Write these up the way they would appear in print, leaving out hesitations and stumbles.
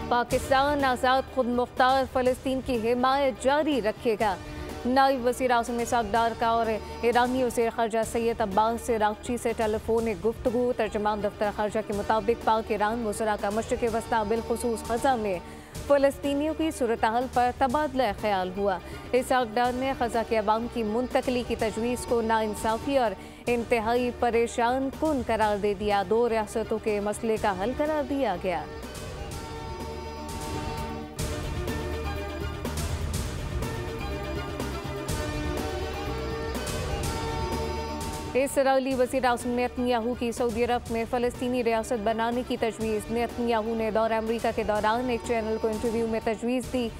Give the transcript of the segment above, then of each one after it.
पाकिस्तान आज़ाद खुद मुख्तार फ़लस्तीन की हिमायत जारी रखेगा। नायब वज़ीर आज़म इसहाक़ डार का और ईरानी वज़ीर ख़ारजा सैयद अब्बास रागची से टेलीफोनिक गुफ्तगू। तर्जमान दफ्तर ख़ारजा के मुताबिक पाक ईरान वज़रा का मशरिक़ वस्ता बिलख़ुसूस ग़ज़ा में फ़लस्तीनियों की सूरत हाल पर तबादला ख्याल हुआ। इसहाक़ डार ने ग़ज़ा के अवाम की मुंतकली की तजवीज़ को नाइंसाफ़ी और इंतहाई परेशान कुन करार दे दिया। 2 रियासतों के मसले का हल करार दिया गया। इसराइली वज़ीर आज़म नेतन्याहू की सऊदी अरब में फ़लस्तीनी रियासत बनाने की तजवीज़। नेतन्याहू ने दौरा अमरीका के दौरान एक चैनल को इंटरव्यू में तजवीज़ दी,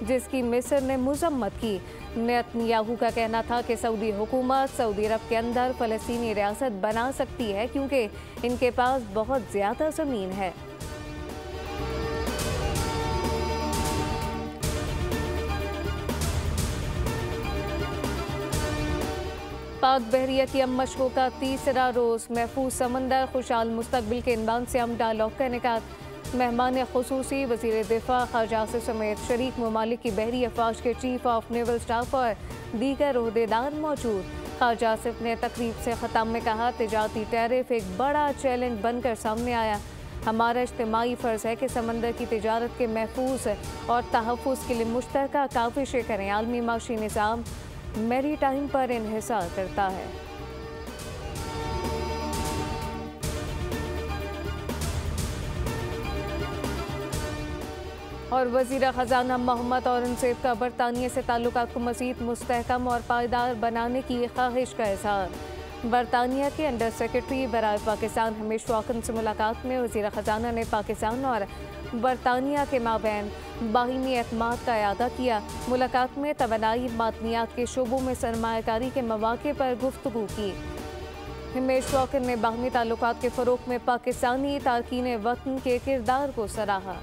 जिसकी मिस्र ने मज़म्मत की। नेतन्याहू का कहना था कि सऊदी हुकूमत सऊदी अरब के अंदर फ़लस्तीनी रियासत बना सकती है क्योंकि इनके पास बहुत ज़्यादा ज़मीन है। पाक बहरिया की अब मशकों का तीसरा रोज़। महफूज समंदर खुशहाल मुस्तकबिल के इनबान से हम डायलॉग का इनेकाद। मेहमान खुसूसी वज़ीर दिफा ख़ारजा आसिफ समेत शरीक ममालिक की बहरी अफवाज के चीफ ऑफ नेवल स्टाफ और दीगर ओहदेदार मौजूद। ख़ारजा आसिफ ने तकरीब से ख़त्म में कहा, तिजारती टैरिफ एक बड़ा चैलेंज बनकर सामने आया। हमारा इज्तिमाई फ़र्ज़ है कि समंदर की तिजारत के महफूज और तहफ़्फ़ुज़ के लिए मुश्तरका काविशें करें। आलमी माशी निज़ाम मैरी टाइम पर इन्हिसार करता है। और वज़ीर ख़ज़ाना मोहम्मद औरंगज़ेब का बरतानिया से ताल्लुकात को मज़ीद मुस्तहकम और पायदार बनाने की ख्वाहिश का इज़हार। बरतानिया के अंडर सेक्रेटरी बराए पाकिस्तान हमीश वाकन से मुलाकात में वज़ीर ख़ज़ाना ने पाकिस्तान और बरतानिया के माबैन बाहिमी एतमाद का इआदा किया। मुलाकात में तवानाई मादनियात के शोबों में सरमायाकारी के मौक़े पर गुफ्तगू की। हमीश वाकन ने बाहिमी ताल्लुकात के फ़रोग़ में पाकिस्तानी तारकीन वतन के किरदार को सराहा।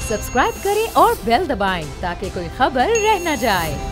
सब्सक्राइब करें और बेल दबाएं ताकि कोई खबर रह न जाए।